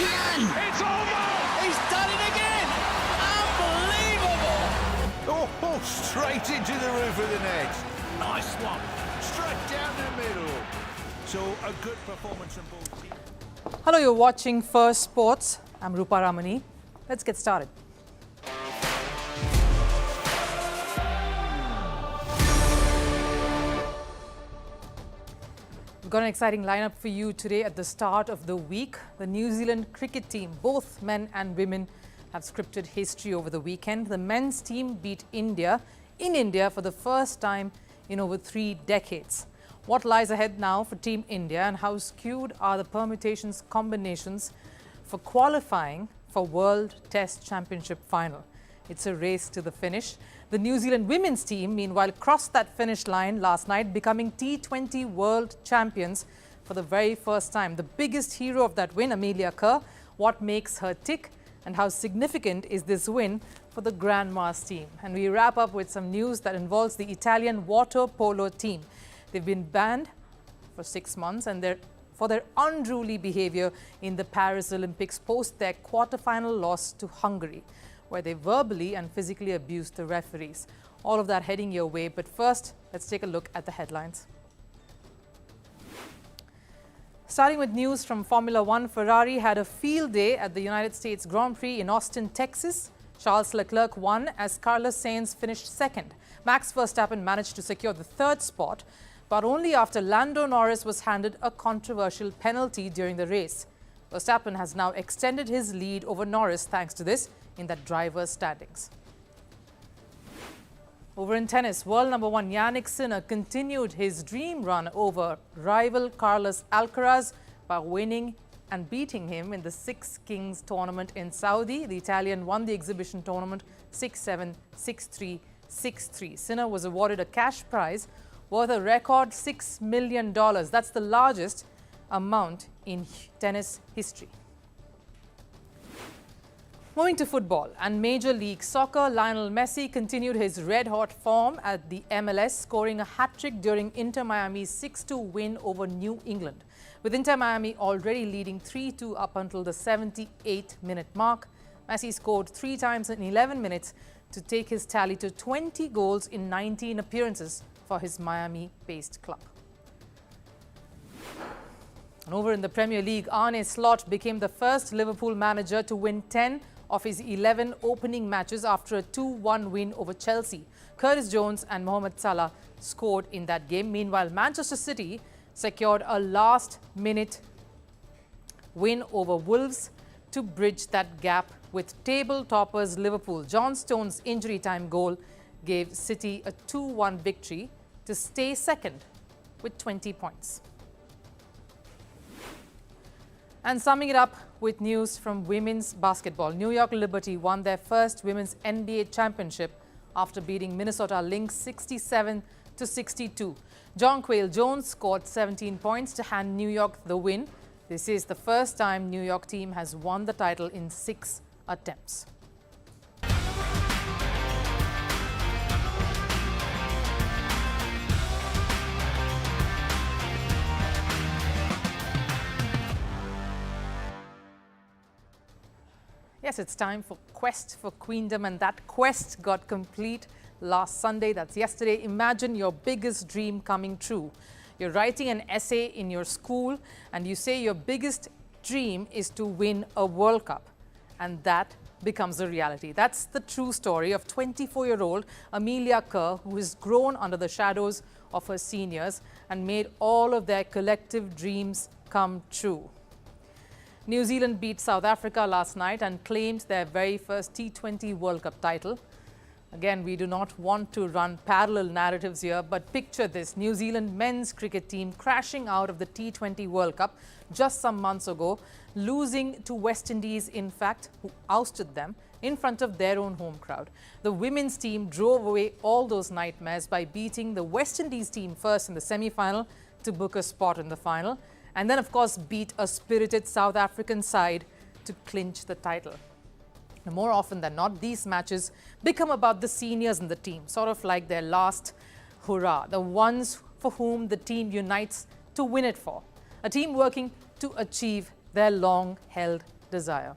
can! It's over! He's done it again! Unbelievable! Oh, straight into the roof of the net. Nice one. Straight down the middle. So, a good performance from both teams. Hello, you're watching Firstpost. I'm Rupha Ramani. Let's get started. We've got an exciting lineup for you today at the start of the week. The New Zealand cricket team, both men and women, have scripted history over the weekend. The men's team beat India in India for the first time in over 3 decades. What lies ahead now for Team India, and how skewed are the permutations, combinations for qualifying for World Test Championship final? It's a race to the finish. The New Zealand women's team, meanwhile, crossed that finish line last night, becoming T20 World Champions for the very first time. The biggest hero of that win, Amelia Kerr. What makes her tick, and how significant is this win for the Grandma's team? And we wrap up with some news that involves the Italian water polo team. They've been banned for 6 months for their unruly behavior in the Paris Olympics post their quarter-final loss to Hungary, where they verbally and physically abused the referees. All of that heading your way, but first, let's take a look at the headlines. Starting with news from Formula One, Ferrari had a field day at the United States Grand Prix in Austin, Texas. Charles Leclerc won as Carlos Sainz finished second. Max Verstappen managed to secure the 3rd spot, but only after Lando Norris was handed a controversial penalty during the race. Verstappen has now extended his lead over Norris thanks to this in the driver's standings. Over in tennis, world number 1 Jannik Sinner continued his dream run over rival Carlos Alcaraz by winning and beating him in the Six Kings tournament in Saudi. The Italian won the exhibition tournament 6-7, 6-3, 6-3. Sinner was awarded a cash prize worth a record $6 million. That's the largest amount in tennis history. Moving to football and Major League Soccer, Lionel Messi continued his red-hot form at the MLS, scoring a hat-trick during Inter Miami's 6-2 win over New England. With Inter Miami already leading 3-2 up until the 78-minute mark, Messi scored 3 times in 11 minutes to take his tally to 20 goals in 19 appearances for his Miami-based club. And over in the Premier League, Arne Slot became the first Liverpool manager to win 10 of his 11 opening matches after a 2-1 win over Chelsea. Curtis Jones and Mohamed Salah scored in that game. Meanwhile, Manchester City secured a last-minute win over Wolves to bridge that gap with table toppers Liverpool. John Stones' injury time goal gave City a 2-1 victory to stay second with 20 points. And summing it up with news from women's basketball, New York Liberty won their first women's NBA championship after beating Minnesota Lynx 67-62. Jonquil Jones scored 17 points to hand New York the win. This is the first time New York team has won the title in 6 attempts. Yes, it's time for Quest for Queendom, and that quest got complete last Sunday. That's yesterday. Imagine your biggest dream coming true. You're writing an essay in your school and you say your biggest dream is to win a World Cup, and that becomes a reality. That's the true story of 24-year-old Amelia Kerr, who has grown under the shadows of her seniors and made all of their collective dreams come true. New Zealand beat South Africa last night and claimed their very first T20 World Cup title. Again, we do not want to run parallel narratives here, but picture this: New Zealand men's cricket team crashing out of the T20 World Cup just some months ago, losing to West Indies, in fact, who ousted them in front of their own home crowd. The women's team drove away all those nightmares by beating the West Indies team first in the semi-final to book a spot in the final, and then, of course, beat a spirited South African side to clinch the title. Now, more often than not, these matches become about the seniors in the team, sort of like their last hurrah, the ones for whom the team unites to win it for, a team working to achieve their long-held desire.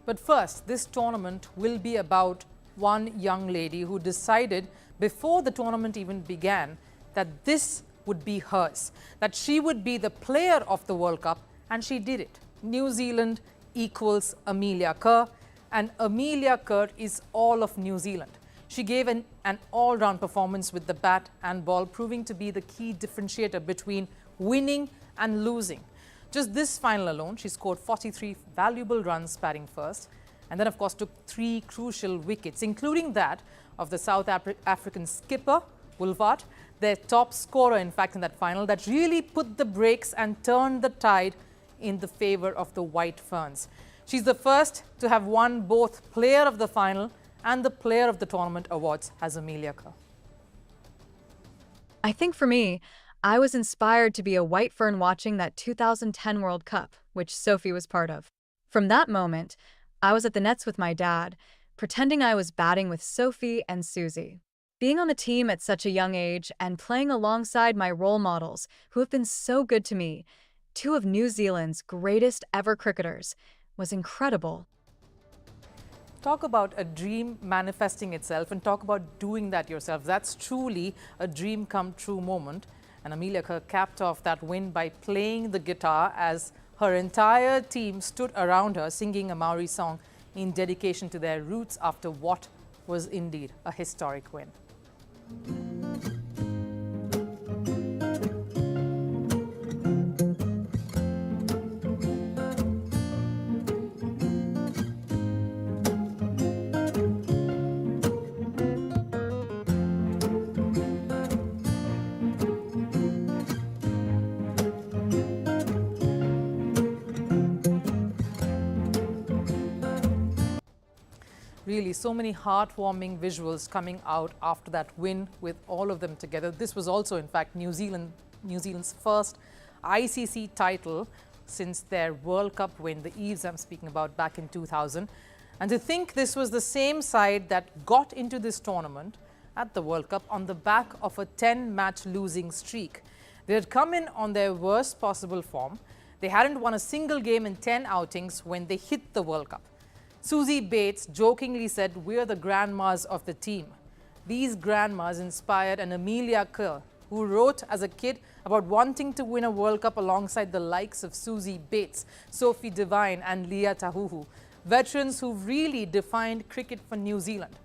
But first, this tournament will be about one young lady who decided before the tournament even began that this would be hers, that she would be the player of the World Cup, and she did it. New Zealand equals Amelia Kerr, and Amelia Kerr is all of New Zealand. She gave an all-round performance with the bat and ball, proving to be the key differentiator between winning and losing. Just this final alone, she scored 43 valuable runs batting first, and then of course took 3 crucial wickets, including that of the South African skipper, Wolvaardt, their top scorer in fact in that final, that really put the brakes and turned the tide in the favour of the White Ferns. She's the first to have won both Player of the Final and the Player of the Tournament awards as Amelia Kerr. I think for me, I was inspired to be a White Fern watching that 2010 World Cup, which Sophie was part of. From that moment, I was at the nets with my dad, pretending I was batting with Sophie and Suzie. Being on the team at such a young age and playing alongside my role models who have been so good to me, 2 of New Zealand's greatest ever cricketers, was incredible. Talk about a dream manifesting itself and talk about doing that yourself. That's truly a dream come true moment. And Amelia Kerr capped off that win by playing the guitar as her entire team stood around her singing a Maori song in dedication to their roots after what was indeed a historic win. Really, so many heartwarming visuals coming out after that win with all of them together. This was also, in fact, New Zealand's first ICC title since their World Cup win, the Eves I'm speaking about, back in 2000. And to think this was the same side that got into this tournament at the World Cup on the back of a 10-match losing streak. They had come in on their worst possible form. They hadn't won a single game in 10 outings when they hit the World Cup. Suzie Bates jokingly said, "We're the grandmas of the team." These grandmas inspired an Amelia Kerr, who wrote as a kid about wanting to win a World Cup alongside the likes of Suzie Bates, Sophie Devine and Lea Tahuhu, veterans who really defined cricket for New Zealand.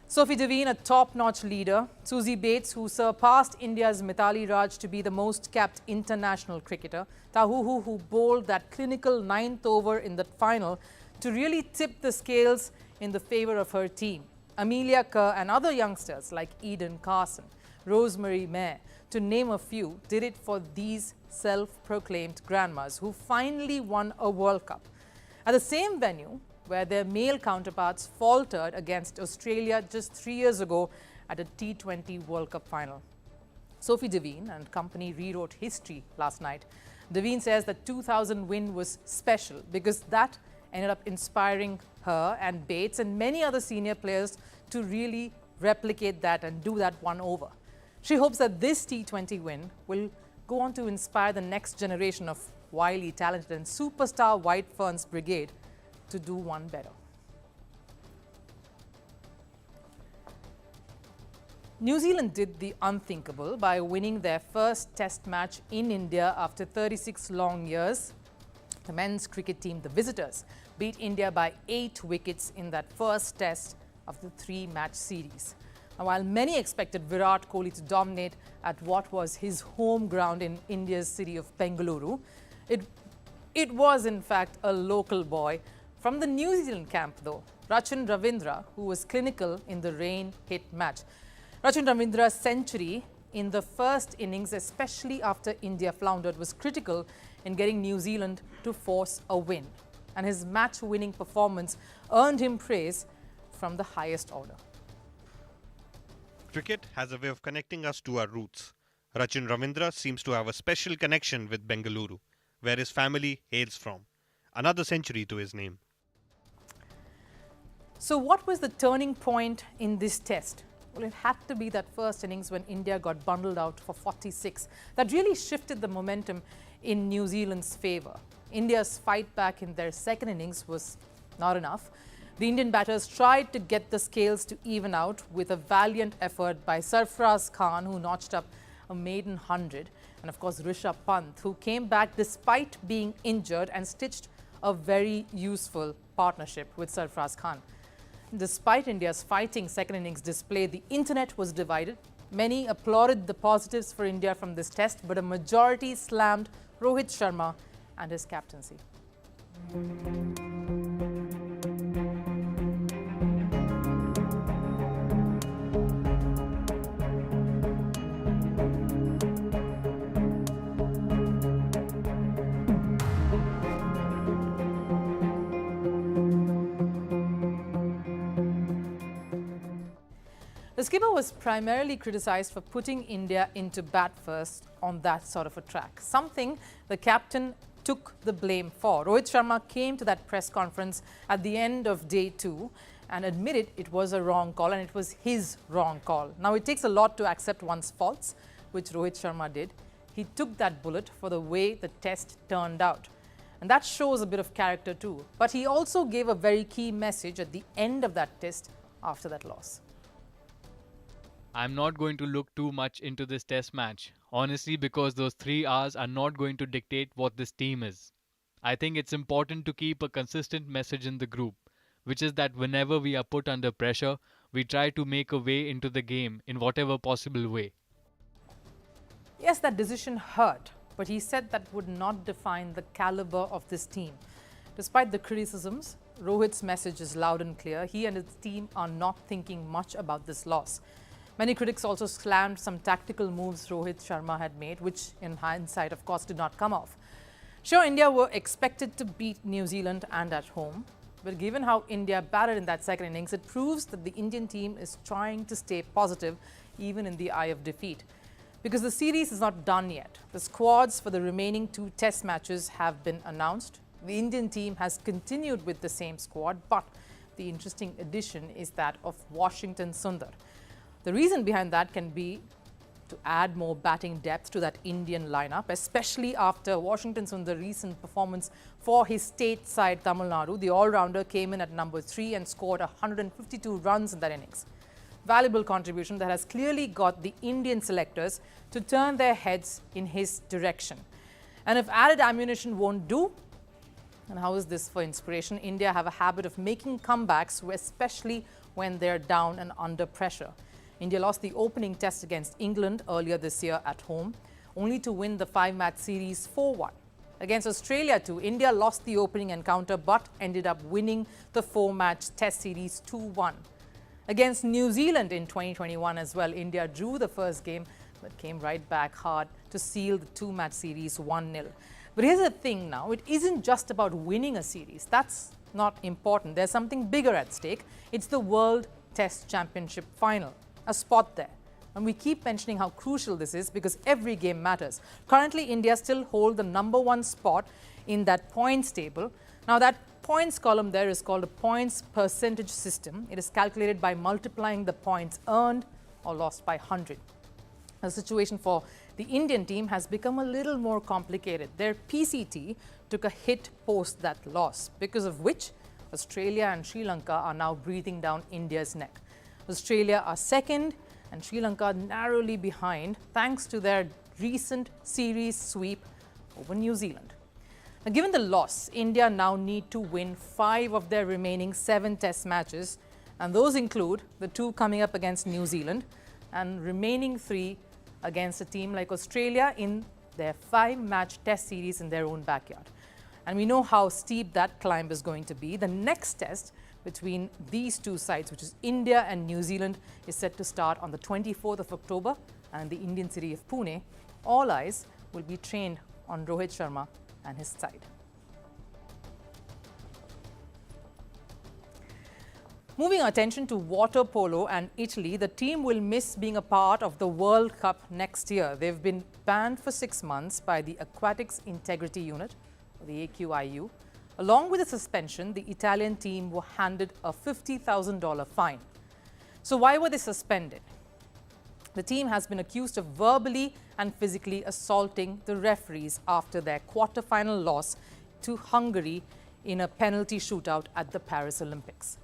Sophie Devine, a top-notch leader. Suzie Bates, who surpassed India's Mithali Raj to be the most capped international cricketer. Tahuhu, who bowled that clinical 9th over in the final to really tip the scales in the favour of her team. Amelia Kerr and other youngsters like Eden Carson, Rosemary Mayer, to name a few, did it for these self-proclaimed grandmas who finally won a World Cup at the same venue where their male counterparts faltered against Australia just 3 years ago at a T20 World Cup final. Sophie Devine and company rewrote history last night. Devine says that 2000 win was special because that ended up inspiring her and Bates and many other senior players to really replicate that and do that one over. She hopes that this T20 win will go on to inspire the next generation of wily, talented and superstar White Ferns brigade to do one better. New Zealand did the unthinkable by winning their first test match in India after 36 long years. The men's cricket team, the visitors, beat India by 8 wickets in that first test of the 3-match series. Now, while many expected Virat Kohli to dominate at what was his home ground in India's city of Bengaluru, it was in fact a local boy from the New Zealand camp though, Rachin Ravindra, who was clinical in the rain-hit match. Rachin Ravindra's century in the first innings, especially after India floundered, was critical in getting New Zealand to force a win. And his match-winning performance earned him praise from the highest order. Cricket has a way of connecting us to our roots. Rachin Ravindra seems to have a special connection with Bengaluru, where his family hails from. Another century to his name. So what was the turning point in this test? Well, it had to be that first innings when India got bundled out for 46. That really shifted the momentum in New Zealand's favour. India's fight back in their second innings was not enough. The Indian batters tried to get the scales to even out with a valiant effort by Sarfaraz Khan, who notched up a maiden 100, and of course Rishabh Pant, who came back despite being injured and stitched a very useful partnership with Sarfaraz Khan. Despite India's fighting second innings display, the internet was divided. Many applauded the positives for India from this test, but a majority slammed Rohit Sharma and his captaincy. The skipper was primarily criticised for putting India into bat first on that sort of a track, something the captain took the blame for. Rohit Sharma came to that press conference at the end of day 2 and admitted it was a wrong call, and it was his wrong call. Now, it takes a lot to accept one's faults, which Rohit Sharma did. He took that bullet for the way the test turned out. And that shows a bit of character too. But he also gave a very key message at the end of that test after that loss. I'm not going to look too much into this test match, honestly, because those 3 hours are not going to dictate what this team is. I think it's important to keep a consistent message in the group, which is that whenever we are put under pressure, we try to make a way into the game in whatever possible way. Yes, that decision hurt, but he said that would not define the caliber of this team. Despite the criticisms, Rohit's message is loud and clear. He and his team are not thinking much about this loss. Many critics also slammed some tactical moves Rohit Sharma had made, which in hindsight, of course, did not come off. Sure, India were expected to beat New Zealand and at home, but given how India batted in that second innings, it proves that the Indian team is trying to stay positive even in the eye of defeat. Because the series is not done yet. The squads for the remaining 2 test matches have been announced. The Indian team has continued with the same squad, but the interesting addition is that of Washington Sundar. The reason behind that can be to add more batting depth to that Indian lineup, especially after Washington Sundar's recent performance for his state side Tamil Nadu. The all-rounder came in at number 3 and scored 152 runs in that innings. Valuable contribution that has clearly got the Indian selectors to turn their heads in his direction. And if added ammunition won't do, and how is this for inspiration? India have a habit of making comebacks, especially when they're down and under pressure. India lost the opening test against England earlier this year at home, only to win the 5-match series 4-1. Against Australia too, India lost the opening encounter but ended up winning the 4-match test series 2-1. Against New Zealand in 2021 as well, India drew the first game but came right back hard to seal the 2-match series 1-0. But here's the thing now, it isn't just about winning a series. That's not important. There's something bigger at stake. It's the World Test Championship final. A spot there. And we keep mentioning how crucial this is because every game matters. Currently, India still hold the number 1 spot in that points table. Now, that points column there is called a points percentage system. It is calculated by multiplying the points earned or lost by 100. The situation for the Indian team has become a little more complicated. Their PCT took a hit post that loss, because of which Australia and Sri Lanka are now breathing down India's neck. Australia are second and Sri Lanka narrowly behind thanks to their recent series sweep over New Zealand. Now, given the loss, India now need to win 5 of their remaining 7 test matches, and those include the 2 coming up against New Zealand and remaining 3 against a team like Australia in their 5-match test series in their own backyard. And we know how steep that climb is going to be. The next test between these 2 sides, which is India and New Zealand, is set to start on the 24th of October, and the Indian city of Pune. All eyes will be trained on Rohit Sharma and his side. Moving our attention to water polo and Italy, the team will miss being a part of the World Cup next year. They've been banned for 6 months by the Aquatics Integrity Unit, or the AQIU. Along with the suspension, the Italian team were handed a $50,000 fine. So why were they suspended? The team has been accused of verbally and physically assaulting the referees after their quarter-final loss to Hungary in a penalty shootout at the Paris Olympics.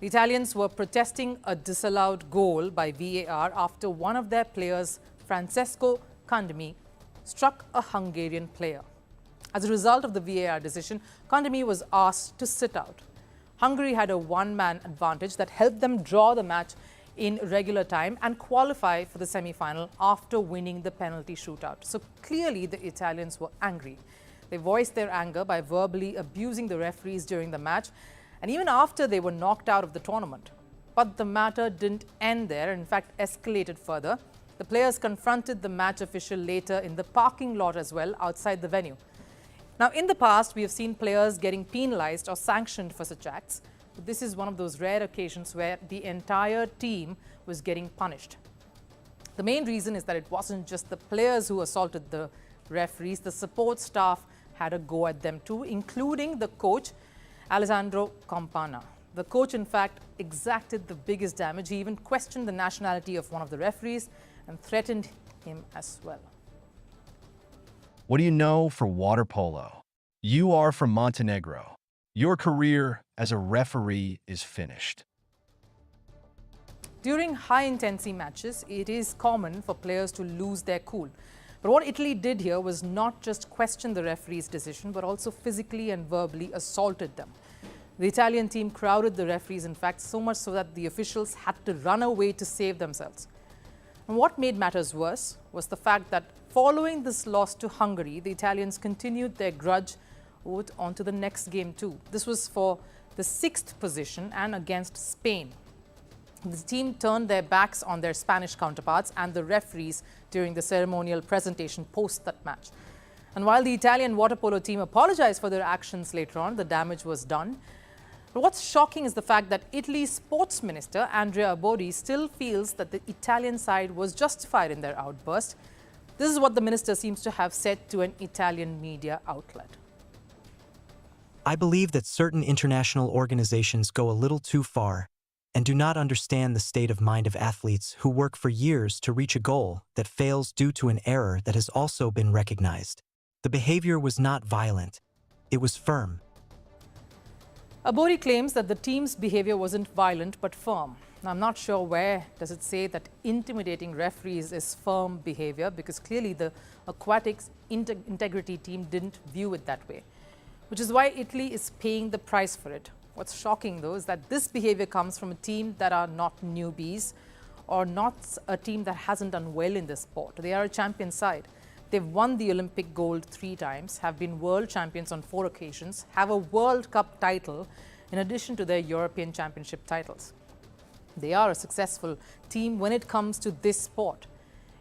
The Italians were protesting a disallowed goal by VAR after one of their players, Francesco Condemi, struck a Hungarian player. As a result of the VAR decision, Condemi was asked to sit out. Hungary had a one-man advantage that helped them draw the match in regular time and qualify for the semi-final after winning the penalty shootout. So clearly the Italians were angry. They voiced their anger by verbally abusing the referees during the match and even after they were knocked out of the tournament. But the matter didn't end there, in fact escalated further. The players confronted the match official later in the parking lot as well outside the venue. Now, in the past, we have seen players getting penalized or sanctioned for such acts. But this is one of those rare occasions where the entire team was getting punished. The main reason is that it wasn't just the players who assaulted the referees. The support staff had a go at them too, including the coach, Alessandro Campana. The coach, in fact, exacted the biggest damage. He even questioned the nationality of one of the referees and threatened him as well. What do you know for water polo? You are from Montenegro. Your career as a referee is finished. During high-intensity matches, it is common for players to lose their cool. But what Italy did here was not just question the referee's decision, but also physically and verbally assaulted them. The Italian team crowded the referees, in fact, so much so that the officials had to run away to save themselves. And what made matters worse was the fact that following this loss to Hungary, the Italians continued their grudge on to the next game too. This was for the 6th position and against Spain. The team turned their backs on their Spanish counterparts and the referees during the ceremonial presentation post that match. And while the Italian water polo team apologized for their actions later on, the damage was done. But what's shocking is the fact that Italy's sports minister, Andrea Abodi, still feels that the Italian side was justified in their outburst. This is what the minister seems to have said to an Italian media outlet. I believe that certain international organizations go a little too far and do not understand the state of mind of athletes who work for years to reach a goal that fails due to an error that has also been recognized. The behavior was not violent. It was firm. Abodi claims that the team's behavior wasn't violent but firm. Now, I'm not sure where does it say that intimidating referees is firm behavior, because clearly the Aquatics integrity team didn't view it that way, which is why Italy is paying the price for it. What's shocking, though, is that this behavior comes from a team that are not newbies or not a team that hasn't done well in this sport. They are a champion side. They've won the Olympic gold 3 times, have been world champions on 4 occasions, have a World Cup title in addition to their European Championship titles. They are a successful team when it comes to this sport.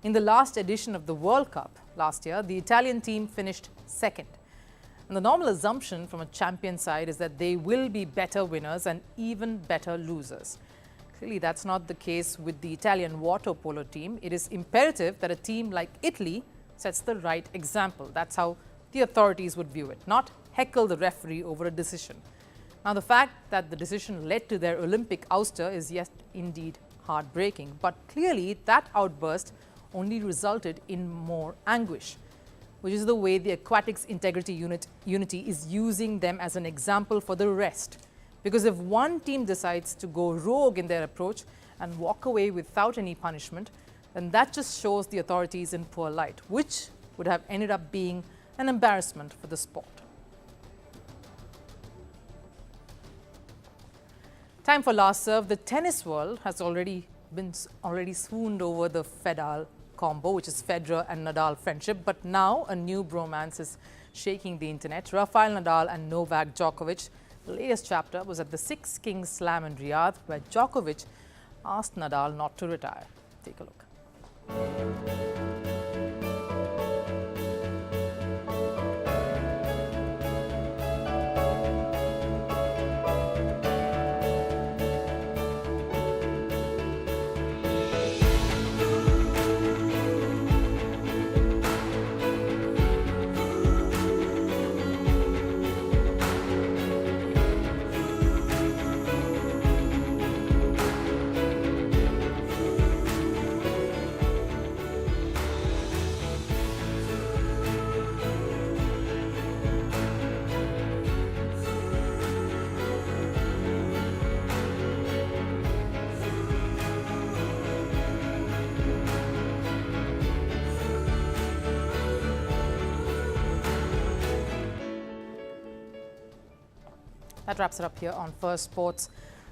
In the last edition of the World Cup last year, the Italian team finished 2nd. And the normal assumption from a champion side is that they will be better winners and even better losers. Clearly, that's not the case with the Italian water polo team. It is imperative that a team like Italy sets the right example. That's how the authorities would view it, not heckle the referee over a decision. Now, the fact that the decision led to their Olympic ouster is yet indeed heartbreaking. But clearly, that outburst only resulted in more anguish, which is the way the Aquatics Integrity Unity is using them as an example for the rest. Because if one team decides to go rogue in their approach and walk away without any punishment, then that just shows the authorities in poor light, which would have ended up being an embarrassment for the sport. Time for last serve. The tennis world has already swooned over the Federal combo, which is Federer and Nadal friendship, but now a new bromance is shaking the internet. Rafael Nadal and Novak Djokovic. The latest chapter was at the Six Kings Slam in Riyadh, where Djokovic asked Nadal not to retire. Take a look. That wraps it up here on First Sports.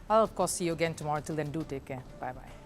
I'll, of course, see you again tomorrow. Till then, do take care. Bye-bye.